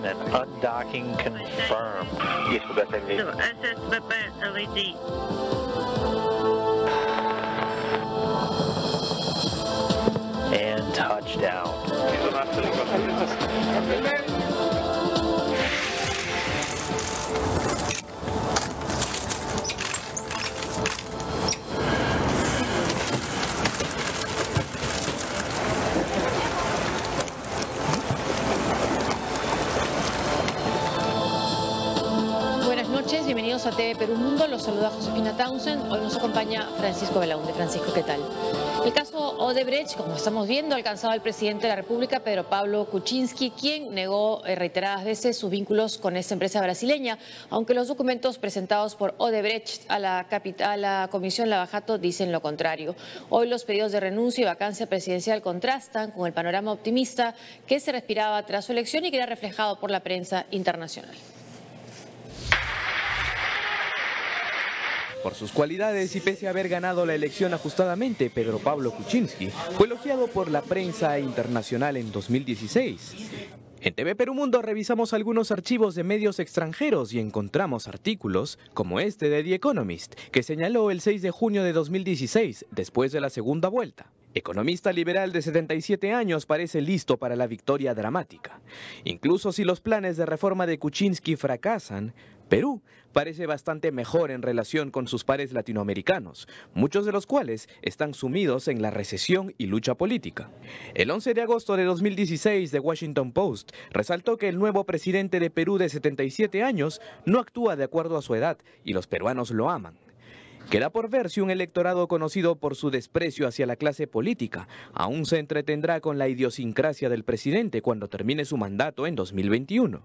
and undocking confirmed. SSBP LED. And touchdown. Buenas noches, bienvenidos a TV Perú Mundo. Los saluda Josefina Townsend. Hoy nos acompaña Francisco Belaunde. Francisco, ¿qué tal? El caso Odebrecht, como estamos viendo, ha alcanzado al presidente de la República, Pedro Pablo Kuczynski, quien negó reiteradas veces sus vínculos con esta empresa brasileña, aunque los documentos presentados por Odebrecht a la Comisión Lavajato dicen lo contrario. Hoy los pedidos de renuncia y vacancia presidencial contrastan con el panorama optimista que se respiraba tras su elección y que era reflejado por la prensa internacional. Por sus cualidades y pese a haber ganado la elección ajustadamente, Pedro Pablo Kuczynski fue elogiado por la prensa internacional en 2016. En TV Perú Mundo revisamos algunos archivos de medios extranjeros y encontramos artículos como este de The Economist, que señaló el 6 de junio de 2016, después de la segunda vuelta. Economista liberal de 77 años parece listo para la victoria dramática. Incluso si los planes de reforma de Kuczynski fracasan, Perú parece bastante mejor en relación con sus pares latinoamericanos, muchos de los cuales están sumidos en la recesión y lucha política. El 11 de agosto de 2016, The Washington Post resaltó que el nuevo presidente de Perú de 77 años no actúa de acuerdo a su edad y los peruanos lo aman. Queda por ver si un electorado conocido por su desprecio hacia la clase política aún se entretendrá con la idiosincrasia del presidente cuando termine su mandato en 2021.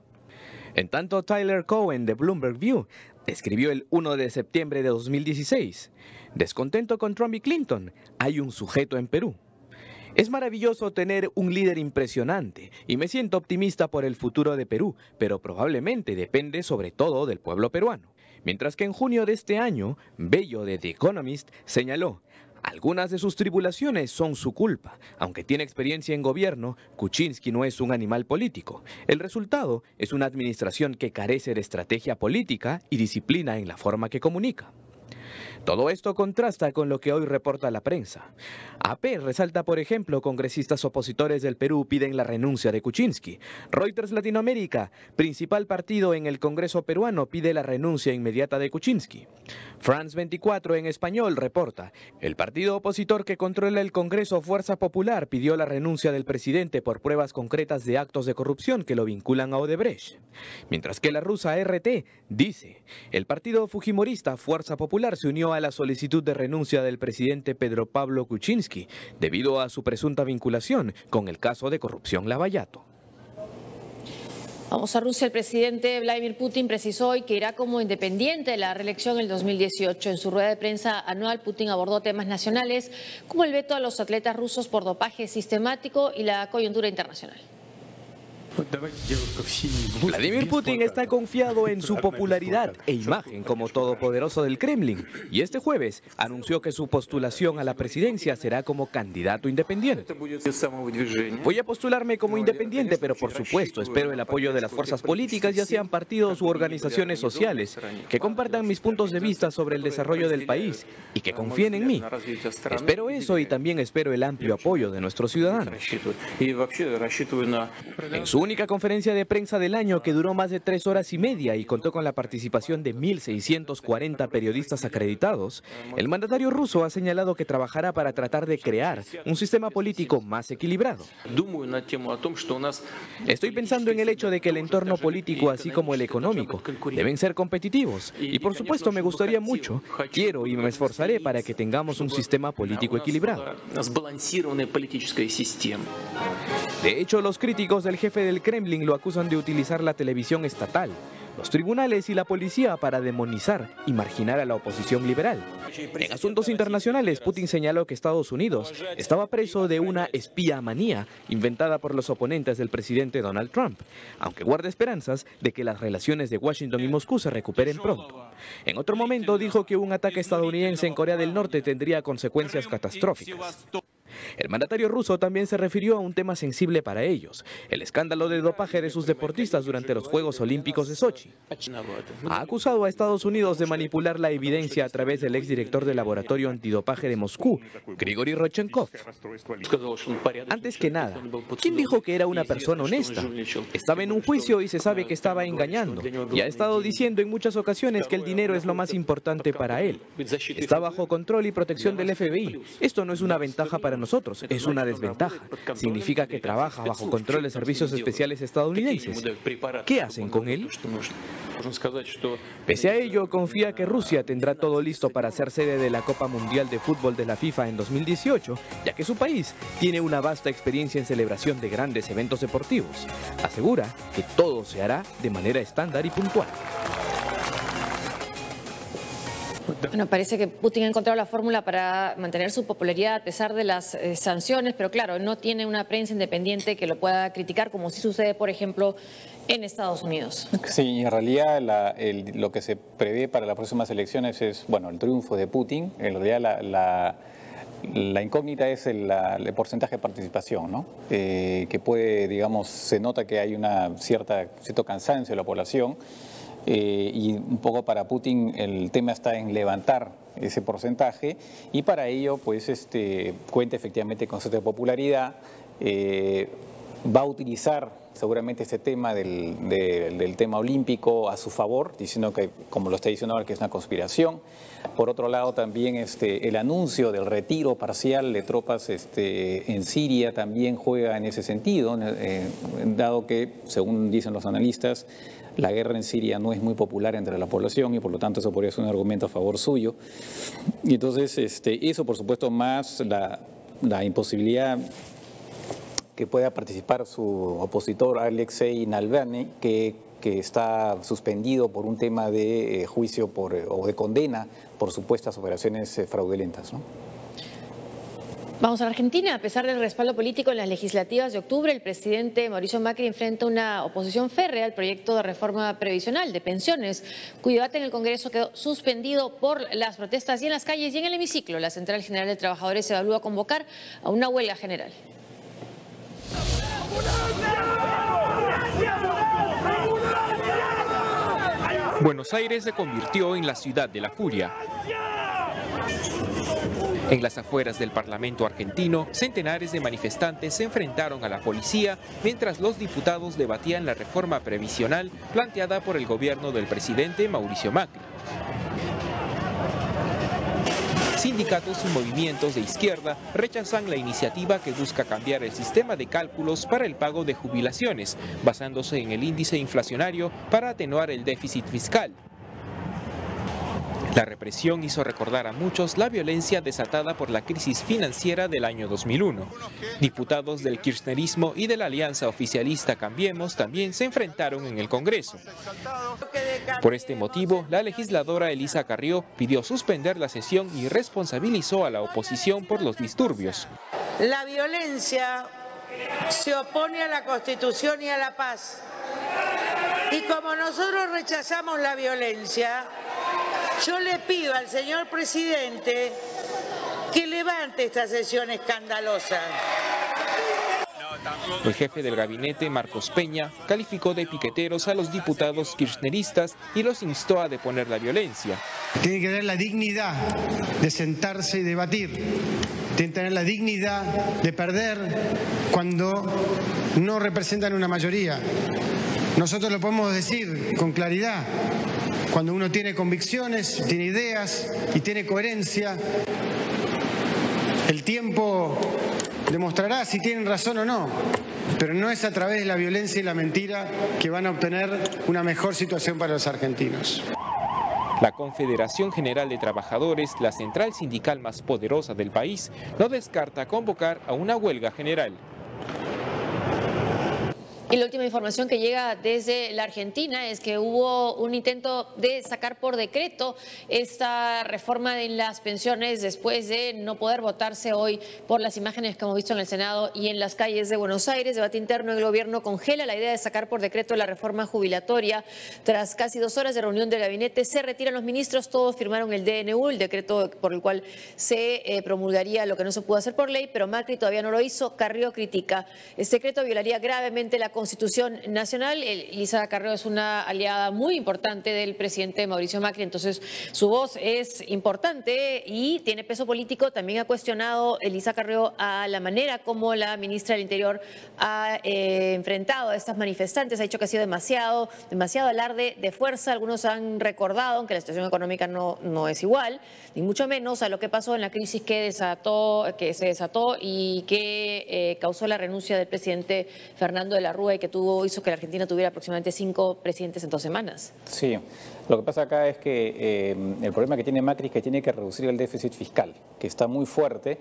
En tanto, Tyler Cowen de Bloomberg View escribió el 1 de septiembre de 2016, descontento con Trump y Clinton, hay un sujeto en Perú. Es maravilloso tener un líder impresionante y me siento optimista por el futuro de Perú, pero probablemente depende sobre todo del pueblo peruano. Mientras que en junio de este año, Bello de The Economist señaló: algunas de sus tribulaciones son su culpa. Aunque tiene experiencia en gobierno, Kuczynski no es un animal político. El resultado es una administración que carece de estrategia política y disciplina en la forma que comunica. Todo esto contrasta con lo que hoy reporta la prensa. AP resalta, por ejemplo, congresistas opositores del Perú piden la renuncia de Kuczynski. Reuters Latinoamérica, principal partido en el Congreso peruano, pide la renuncia inmediata de Kuczynski. France 24 en español reporta, el partido opositor que controla el Congreso, Fuerza Popular, pidió la renuncia del presidente por pruebas concretas de actos de corrupción que lo vinculan a Odebrecht. Mientras que la rusa RT dice, el partido fujimorista Fuerza Popular se unió a la solicitud de renuncia del presidente Pedro Pablo Kuczynski debido a su presunta vinculación con el caso de corrupción Lavallato. Vamos a Rusia. El presidente Vladimir Putin precisó hoy que irá como independiente de la reelección en el 2018. En su rueda de prensa anual, Putin abordó temas nacionales como el veto a los atletas rusos por dopaje sistemático y la coyuntura internacional. Vladimir Putin está confiado en su popularidad e imagen como todopoderoso del Kremlin y este jueves anunció que su postulación a la presidencia será como candidato independiente. Voy a postularme como independiente, pero por supuesto espero el apoyo de las fuerzas políticas, ya sean partidos u organizaciones sociales, que compartan mis puntos de vista sobre el desarrollo del país y que confíen en mí. Espero eso y también espero el amplio apoyo de nuestros ciudadanos. En su única conferencia de prensa del año, que duró más de 3 horas y media y contó con la participación de 1.640 periodistas acreditados, el mandatario ruso ha señalado que trabajará para tratar de crear un sistema político más equilibrado. Estoy pensando en el hecho de que el entorno político, así como el económico, deben ser competitivos y por supuesto me gustaría mucho, quiero y me esforzaré para que tengamos un sistema político equilibrado. De hecho, los críticos del jefe del Kremlin lo acusan de utilizar la televisión estatal, los tribunales y la policía para demonizar y marginar a la oposición liberal. En asuntos internacionales, Putin señaló que Estados Unidos estaba preso de una espía manía inventada por los oponentes del presidente Donald Trump, aunque guarda esperanzas de que las relaciones de Washington y Moscú se recuperen pronto. En otro momento dijo que un ataque estadounidense en Corea del Norte tendría consecuencias catastróficas. El mandatario ruso también se refirió a un tema sensible para ellos, el escándalo de dopaje de sus deportistas durante los Juegos Olímpicos de Sochi. Ha acusado a Estados Unidos de manipular la evidencia a través del exdirector del laboratorio antidopaje de Moscú, Grigori Rodchenkov. Antes que nada, ¿quién dijo que era una persona honesta? Estaba en un juicio y se sabe que estaba engañando, y ha estado diciendo en muchas ocasiones que el dinero es lo más importante para él. Está bajo control y protección del FBI. Esto no es una ventaja para nosotros, es una desventaja. Significa que trabaja bajo control de servicios especiales estadounidenses. ¿Qué hacen con él? Pese a ello, confía que Rusia tendrá todo listo para ser sede de la Copa Mundial de Fútbol de la FIFA en 2018, ya que su país tiene una vasta experiencia en celebración de grandes eventos deportivos. Asegura que todo se hará de manera estándar y puntual. Bueno, parece que Putin ha encontrado la fórmula para mantener su popularidad a pesar de las sanciones, pero claro, no tiene una prensa independiente que lo pueda criticar, como sí sucede, por ejemplo, en Estados Unidos. Sí, en realidad lo que se prevé para las próximas elecciones es, bueno, el triunfo de Putin. En realidad la incógnita es el porcentaje de participación, ¿no? Que puede, digamos, se nota que hay cierto cansancio de la población. Y un poco para Putin el tema está en levantar ese porcentaje, y para ello pues cuenta efectivamente con cierta popularidad. Va a utilizar seguramente ese tema del tema olímpico a su favor, diciendo que, como lo está diciendo ahora, que es una conspiración. Por otro lado, también el anuncio del retiro parcial de tropas en Siria también juega en ese sentido, dado que, según dicen los analistas, la guerra en Siria no es muy popular entre la población y por lo tanto eso podría ser un argumento a favor suyo. Y entonces eso, por supuesto, más la imposibilidad que pueda participar su opositor Alexei Navalny, que está suspendido por un tema de juicio o de condena por supuestas operaciones fraudulentas, ¿no? Vamos a la Argentina. A pesar del respaldo político en las legislativas de octubre, el presidente Mauricio Macri enfrenta una oposición férrea al proyecto de reforma previsional de pensiones, cuyo debate en el Congreso quedó suspendido por las protestas y en las calles y en el hemiciclo. La Central General de Trabajadores evalúa convocar a una huelga general. Buenos Aires se convirtió en la ciudad de la furia. En las afueras del Parlamento argentino, centenares de manifestantes se enfrentaron a la policía mientras los diputados debatían la reforma previsional planteada por el gobierno del presidente Mauricio Macri. Sindicatos y movimientos de izquierda rechazan la iniciativa que busca cambiar el sistema de cálculos para el pago de jubilaciones, basándose en el índice inflacionario para atenuar el déficit fiscal. La represión hizo recordar a muchos la violencia desatada por la crisis financiera del año 2001. Diputados del kirchnerismo y de la alianza oficialista Cambiemos también se enfrentaron en el Congreso. Por este motivo, la legisladora Elisa Carrió pidió suspender la sesión y responsabilizó a la oposición por los disturbios. La violencia se opone a la Constitución y a la paz. Y como nosotros rechazamos la violencia, yo le pido al señor presidente que levante esta sesión escandalosa. El jefe del gabinete, Marcos Peña, calificó de piqueteros a los diputados kirchneristas y los instó a deponer la violencia. Tienen que tener la dignidad de sentarse y debatir. Tienen que tener la dignidad de perder cuando no representan una mayoría. Nosotros lo podemos decir con claridad. Cuando uno tiene convicciones, tiene ideas y tiene coherencia, el tiempo demostrará si tienen razón o no, pero no es a través de la violencia y la mentira que van a obtener una mejor situación para los argentinos. La Confederación General de Trabajadores, la central sindical más poderosa del país, no descarta convocar a una huelga general. Y la última información que llega desde la Argentina es que hubo un intento de sacar por decreto esta reforma en las pensiones después de no poder votarse hoy por las imágenes que hemos visto en el Senado y en las calles de Buenos Aires. Debate interno, el gobierno congela la idea de sacar por decreto la reforma jubilatoria. Tras casi 2 horas de reunión del gabinete, se retiran los ministros, todos firmaron el DNU, el decreto por el cual se promulgaría lo que no se pudo hacer por ley, pero Macri todavía no lo hizo. Carrió critica. Este decreto violaría gravemente la Constitución Nacional. Elisa Carrió es una aliada muy importante del presidente Mauricio Macri, entonces su voz es importante y tiene peso político. También ha cuestionado Elisa Carrió a la manera como la ministra del Interior ha enfrentado a estas manifestantes. Ha dicho que ha sido demasiado alarde de fuerza. Algunos han recordado, aunque la situación económica no es igual, ni mucho menos, a lo que pasó en la crisis que se desató y que causó la renuncia del presidente Fernando de la Rúa y que hizo que la Argentina tuviera aproximadamente 5 presidentes en 2 semanas. Sí, lo que pasa acá es que el problema que tiene Macri es que tiene que reducir el déficit fiscal, que está muy fuerte,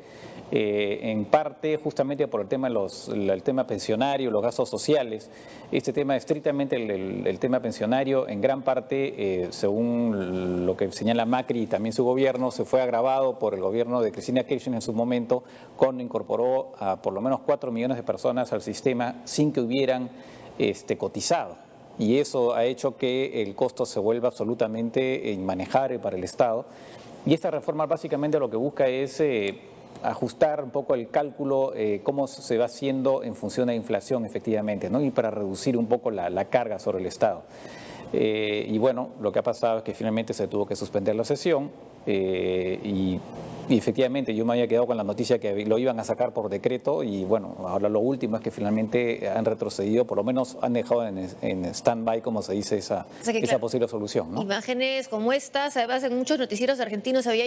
en parte justamente por el tema pensionario, los gastos sociales. Este tema, estrictamente el tema pensionario, en gran parte, según lo que señala Macri y también su gobierno, se fue agravado por el gobierno de Cristina Kirchner en su momento, cuando incorporó a por lo menos 4 millones de personas al sistema sin que hubieran cotizado. Y eso ha hecho que el costo se vuelva absolutamente inmanejable para el Estado. Y esta reforma básicamente lo que busca es ajustar un poco el cálculo, cómo se va haciendo en función de la inflación efectivamente, ¿no? Y para reducir un poco la carga sobre el Estado. Y bueno, lo que ha pasado es que finalmente se tuvo que suspender la sesión y efectivamente yo me había quedado con la noticia que lo iban a sacar por decreto y bueno, ahora lo último es que finalmente han retrocedido, por lo menos han dejado en stand-by, como se dice, esa posible solución, ¿no? Imágenes como estas, además en muchos noticieros argentinos había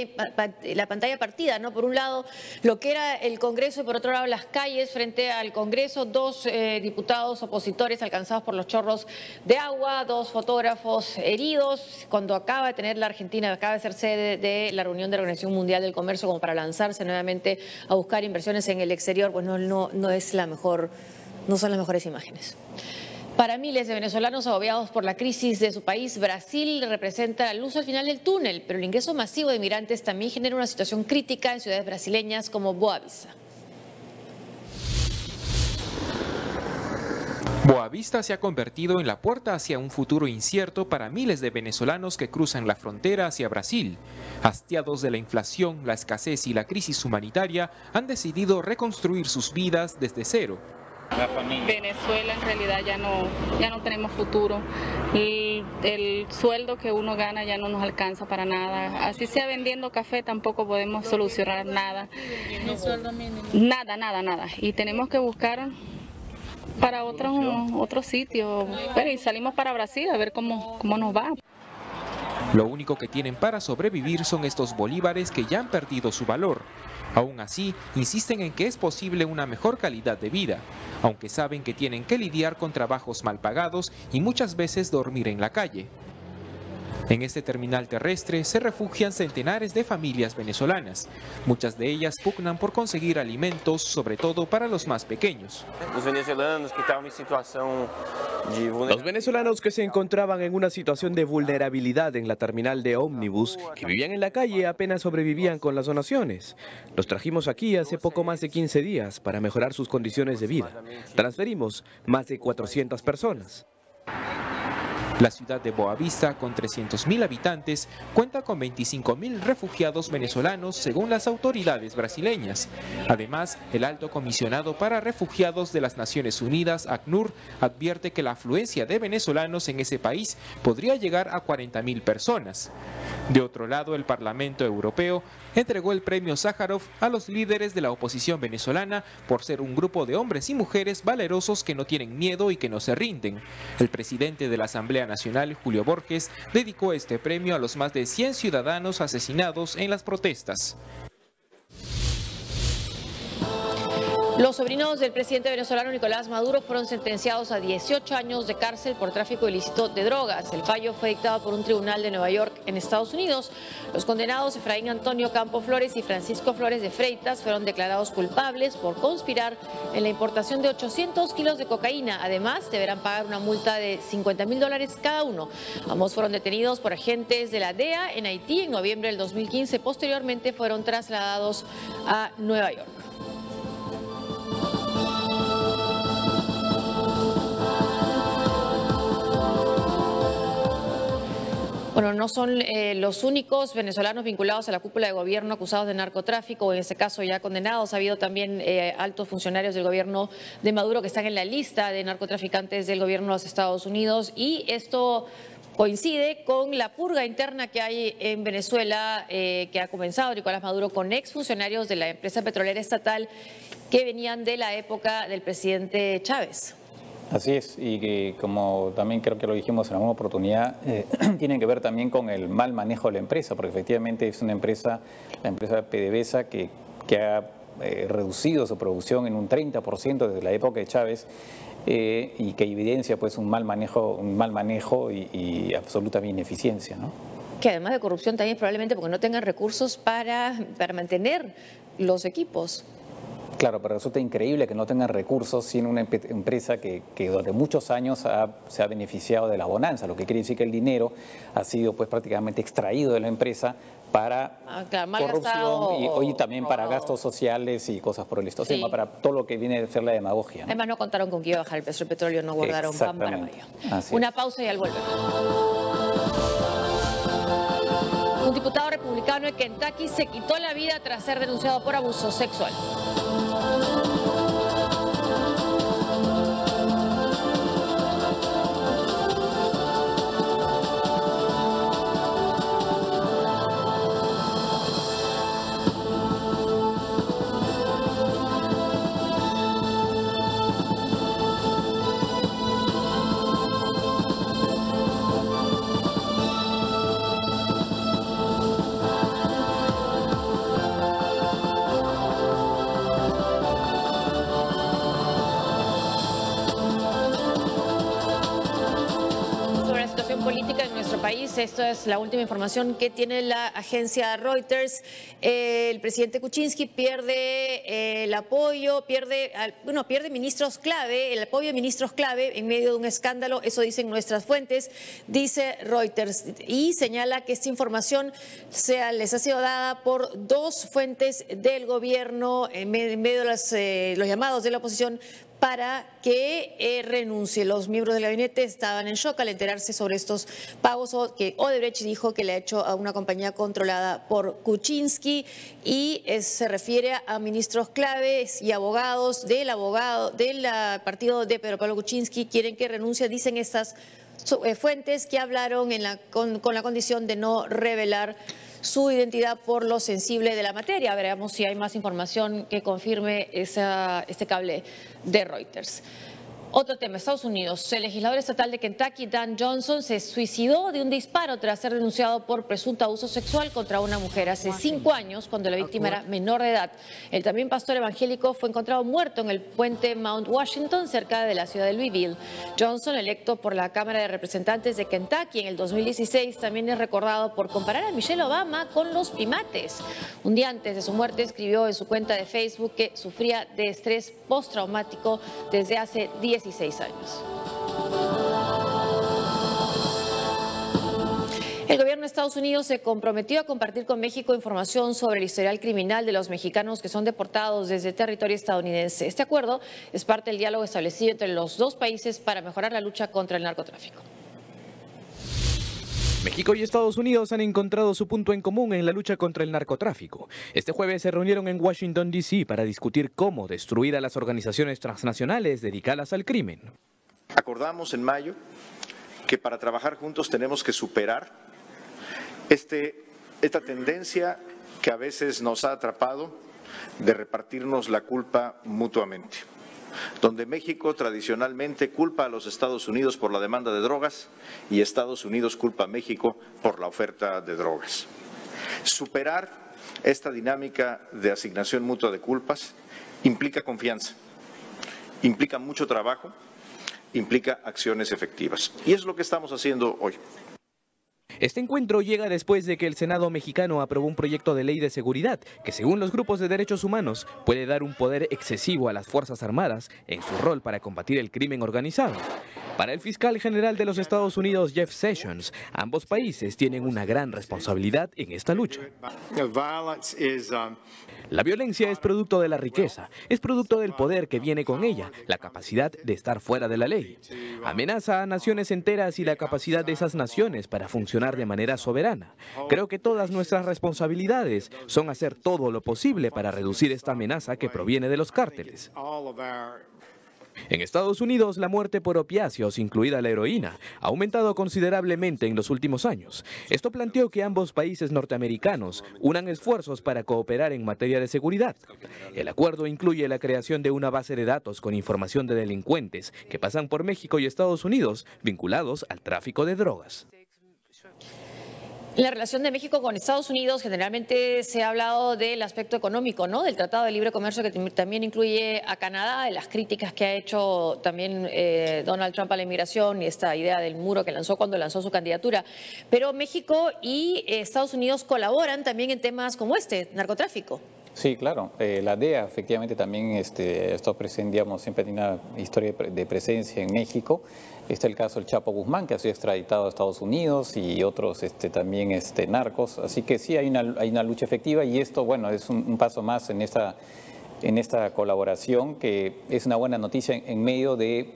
la pantalla partida, ¿no? Por un lado lo que era el Congreso y por otro lado las calles frente al Congreso, 2 diputados opositores alcanzados por los chorros de agua, 2 fotógrafos heridos, cuando acaba de ser sede de la reunión de la Organización Mundial del Comercio como para lanzarse nuevamente a buscar inversiones en el exterior, pues no son las mejores imágenes. Para miles de venezolanos agobiados por la crisis de su país, Brasil representa la luz al final del túnel, pero el ingreso masivo de migrantes también genera una situación crítica en ciudades brasileñas como Boa Vista. Boa Vista se ha convertido en la puerta hacia un futuro incierto para miles de venezolanos que cruzan la frontera hacia Brasil. Hastiados de la inflación, la escasez y la crisis humanitaria, han decidido reconstruir sus vidas desde cero. Venezuela en realidad ya no tenemos futuro. El sueldo que uno gana ya no nos alcanza para nada. Así sea vendiendo café tampoco podemos solucionar nada. Nada. Y tenemos que buscar para otro sitio. Bueno, y salimos para Brasil a ver cómo nos va. Lo único que tienen para sobrevivir son estos bolívares que ya han perdido su valor. Aún así, insisten en que es posible una mejor calidad de vida, aunque saben que tienen que lidiar con trabajos mal pagados y muchas veces dormir en la calle. En este terminal terrestre se refugian centenares de familias venezolanas. Muchas de ellas pugnan por conseguir alimentos, sobre todo para los más pequeños. Los venezolanos que se encontraban en una situación de vulnerabilidad en la terminal de ómnibus, que vivían en la calle, apenas sobrevivían con las donaciones. Los trajimos aquí hace poco más de 15 días para mejorar sus condiciones de vida. Transferimos más de 400 personas. La ciudad de Boa Vista, con 300.000 habitantes, cuenta con 25.000 refugiados venezolanos según las autoridades brasileñas. Además, el alto comisionado para refugiados de las Naciones Unidas, ACNUR, advierte que la afluencia de venezolanos en ese país podría llegar a 40.000 personas. De otro lado, el Parlamento Europeo entregó el premio Sájarov a los líderes de la oposición venezolana por ser un grupo de hombres y mujeres valerosos que no tienen miedo y que no se rinden. El presidente de la Asamblea Nacional, Julio Borges, dedicó este premio a los más de 100 ciudadanos asesinados en las protestas. Los sobrinos del presidente venezolano Nicolás Maduro fueron sentenciados a 18 años de cárcel por tráfico ilícito de drogas. El fallo fue dictado por un tribunal de Nueva York en Estados Unidos. Los condenados Efraín Antonio Campo Flores y Francisco Flores de Freitas fueron declarados culpables por conspirar en la importación de 800 kilos de cocaína. Además, deberán pagar una multa de $50.000 cada uno. Ambos fueron detenidos por agentes de la DEA en Haití en noviembre del 2015. Posteriormente fueron trasladados a Nueva York. Bueno, no son los únicos venezolanos vinculados a la cúpula de gobierno acusados de narcotráfico, en este caso ya condenados. Ha habido también altos funcionarios del gobierno de Maduro que están en la lista de narcotraficantes del gobierno de los Estados Unidos, y esto coincide con la purga interna que hay en Venezuela, que ha comenzado Nicolás Maduro con exfuncionarios de la empresa petrolera estatal que venían de la época del presidente Chávez. Así es, y que como también creo que lo dijimos en alguna oportunidad, tienen que ver también con el mal manejo de la empresa, porque efectivamente es una empresa, la empresa PDVSA, que ha reducido su producción en un 30% desde la época de Chávez, y que evidencia pues un mal manejo y absoluta ineficiencia, ¿no? Que además de corrupción también probablemente porque no tengan recursos para mantener los equipos. Claro, pero resulta increíble que no tengan recursos sin una empresa que durante muchos años se ha beneficiado de la bonanza, lo que quiere decir que el dinero ha sido pues prácticamente extraído de la empresa para corrupción y hoy también para gastos sociales y cosas por el estilo, sí, para todo lo que viene a ser la demagogia, ¿no? Además no contaron con que iba a bajar el precio del petróleo, no guardaron pan para mayo. Una pausa y al volver. Un diputado republicano de Kentucky se quitó la vida tras ser denunciado por abuso sexual. Política en nuestro país. Esto es la última información que tiene la agencia Reuters. El presidente Kuczynski pierde el apoyo, pierde ministros clave, el apoyo de ministros clave en medio de un escándalo. Eso dicen nuestras fuentes, dice Reuters, y señala que esta información les ha sido dada por dos fuentes del gobierno en medio de los llamados de la oposición para que renuncie. Los miembros del gabinete estaban en shock al enterarse sobre estos pagos que Odebrecht dijo que le ha hecho a una compañía controlada por Kuczynski, y se refiere a ministros claves y abogados del partido de Pedro Pablo Kuczynski. Quieren que renuncie, dicen estas fuentes que hablaron con la condición de no revelar su identidad por lo sensible de la materia. Veremos si hay más información que confirme este cable de Reuters. Otro tema, Estados Unidos. El legislador estatal de Kentucky, Dan Johnson, se suicidó de un disparo tras ser denunciado por presunto abuso sexual contra una mujer hace 5 años, cuando la víctima era menor de edad. El también pastor evangélico fue encontrado muerto en el puente Mount Washington, cerca de la ciudad de Louisville. Johnson, electo por la Cámara de Representantes de Kentucky en el 2016, también es recordado por comparar a Michelle Obama con los primates. Un día antes de su muerte, escribió en su cuenta de Facebook que sufría de estrés postraumático desde hace 16 años. El gobierno de Estados Unidos se comprometió a compartir con México información sobre el historial criminal de los mexicanos que son deportados desde territorio estadounidense. Este acuerdo es parte del diálogo establecido entre los dos países para mejorar la lucha contra el narcotráfico. México y Estados Unidos han encontrado su punto en común en la lucha contra el narcotráfico. Este jueves se reunieron en Washington, D.C. para discutir cómo destruir a las organizaciones transnacionales dedicadas al crimen. Acordamos en mayo que para trabajar juntos tenemos que superar esta tendencia que a veces nos ha atrapado de repartirnos la culpa mutuamente, donde México tradicionalmente culpa a los Estados Unidos por la demanda de drogas y Estados Unidos culpa a México por la oferta de drogas. Superar esta dinámica de asignación mutua de culpas implica confianza, implica mucho trabajo, implica acciones efectivas. Y es lo que estamos haciendo hoy. Este encuentro llega después de que el Senado mexicano aprobó un proyecto de ley de seguridad que, según los grupos de derechos humanos, puede dar un poder excesivo a las Fuerzas Armadas en su rol para combatir el crimen organizado. Para el fiscal general de los Estados Unidos, Jeff Sessions, ambos países tienen una gran responsabilidad en esta lucha. La violencia es producto de la riqueza, es producto del poder que viene con ella, la capacidad de estar fuera de la ley. Amenaza a naciones enteras y la capacidad de esas naciones para funcionar de manera soberana. Creo que todas nuestras responsabilidades son hacer todo lo posible para reducir esta amenaza que proviene de los cárteles. En Estados Unidos, la muerte por opiáceos, incluida la heroína, ha aumentado considerablemente en los últimos años. Esto planteó que ambos países norteamericanos unan esfuerzos para cooperar en materia de seguridad. El acuerdo incluye la creación de una base de datos con información de delincuentes que pasan por México y Estados Unidos vinculados al tráfico de drogas. La relación de México con Estados Unidos generalmente se ha hablado del aspecto económico, ¿no? Del Tratado de Libre Comercio que también incluye a Canadá, de las críticas que ha hecho también Donald Trump a la inmigración y esta idea del muro que lanzó cuando lanzó su candidatura. Pero México y Estados Unidos colaboran también en temas como este, narcotráfico. Sí, claro. La DEA efectivamente también está presente, digamos, siempre tiene una historia de presencia en México. Está el caso del Chapo Guzmán, que ha sido extraditado a Estados Unidos, y otros también narcos. Así que sí, hay una lucha efectiva, y esto, bueno, es un paso más en esta colaboración, que es una buena noticia en medio de,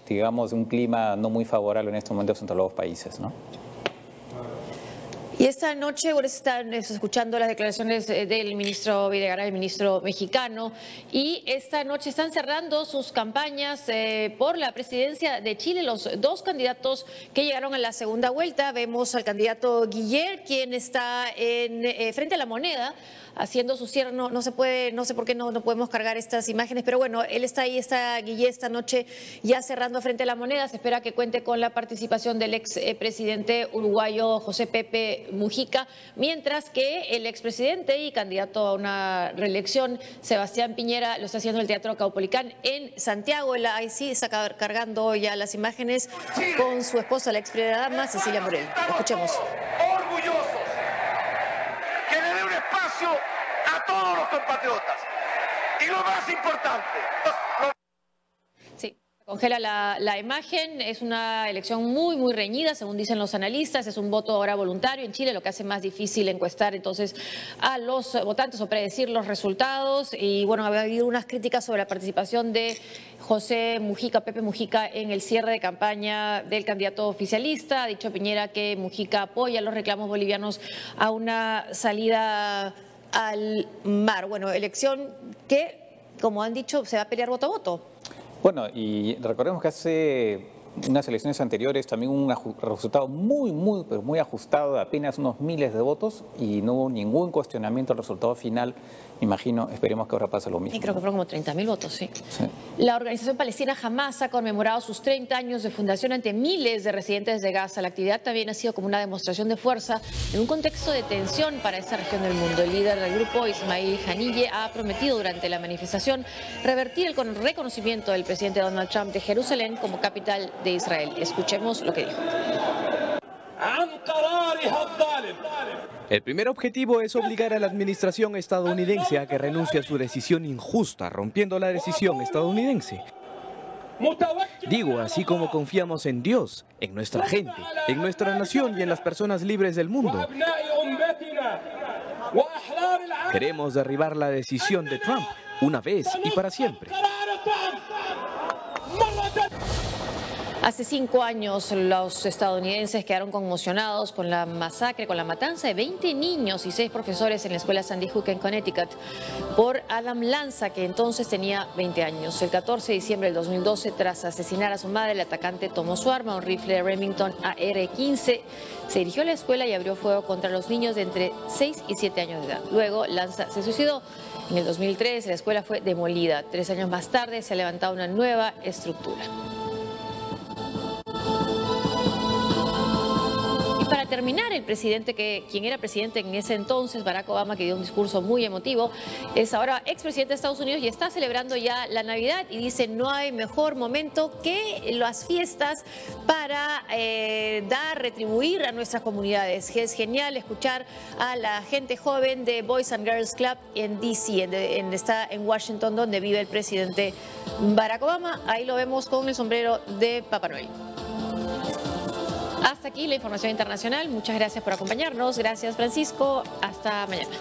digamos, un clima no muy favorable en estos momentos entre los dos países, ¿no? Y esta noche están escuchando las declaraciones del ministro Videgaray, el ministro mexicano, y esta noche están cerrando sus campañas por la presidencia de Chile, los dos candidatos que llegaron a la segunda vuelta. Vemos al candidato Guiller, quien está frente a la Moneda, haciendo su cierre. No se puede, no sé por qué no podemos cargar estas imágenes, pero bueno, él está ahí, está Guiller esta noche ya cerrando frente a la Moneda. Se espera que cuente con la participación del expresidente uruguayo José Pepe Mujica, mientras que el expresidente y candidato a una reelección, Sebastián Piñera, lo está haciendo en el Teatro Caupolicán en Santiago. Él ahí sí está cargando ya las imágenes con su esposa, la ex primera dama, Cecilia Morel. Escuchemos. Orgullosos que le dé un espacio a todos los compatriotas. Y lo más importante, Congela la imagen. Es una elección muy reñida, según dicen los analistas. Es un voto ahora voluntario en Chile, lo que hace más difícil encuestar entonces a los votantes o predecir los resultados. Y bueno, había habido unas críticas sobre la participación de José Mujica, Pepe Mujica, en el cierre de campaña del candidato oficialista. Ha dicho Piñera que Mujica apoya los reclamos bolivianos a una salida al mar. Bueno, elección que, como han dicho, se va a pelear voto a voto. Bueno, y recordemos que hace unas elecciones anteriores también hubo un resultado muy ajustado, de apenas unos miles de votos, y no hubo ningún cuestionamiento al resultado final. Imagino, esperemos que ahora pase lo mismo. Y creo que fueron como 30.000 votos, sí. La organización palestina Hamas ha conmemorado sus 30 años de fundación ante miles de residentes de Gaza. La actividad también ha sido como una demostración de fuerza en un contexto de tensión para esta región del mundo. El líder del grupo, Ismail Haniyeh, ha prometido durante la manifestación revertir el reconocimiento del presidente Donald Trump de Jerusalén como capital de Israel. Escuchemos lo que dijo. El primer objetivo es obligar a la administración estadounidense a que renuncie a su decisión injusta, rompiendo la decisión estadounidense. Digo, así como confiamos en Dios, en nuestra gente, en nuestra nación y en las personas libres del mundo. Queremos derribar la decisión de Trump una vez y para siempre. Hace 5 años los estadounidenses quedaron conmocionados con la masacre, con la matanza de 20 niños y 6 profesores en la escuela Sandy Hook en Connecticut por Adam Lanza, que entonces tenía 20 años. El 14 de diciembre del 2012, tras asesinar a su madre, el atacante tomó su arma, un rifle Remington AR-15, se dirigió a la escuela y abrió fuego contra los niños de entre 6 y 7 años de edad. Luego Lanza se suicidó. En el 2003 la escuela fue demolida. 3 años más tarde se ha levantado una nueva estructura. Y para para terminar, el presidente quien era presidente en ese entonces, Barack Obama, que dio un discurso muy emotivo, es ahora expresidente de Estados Unidos y está celebrando ya la Navidad y dice no hay mejor momento que las fiestas para retribuir a nuestras comunidades. Es genial escuchar a la gente joven de Boys and Girls Club en D.C., está en Washington, donde vive el presidente Barack Obama. Ahí lo vemos con el sombrero de Papá Noel. Hasta aquí la información internacional. Muchas gracias por acompañarnos. Gracias, Francisco. Hasta mañana.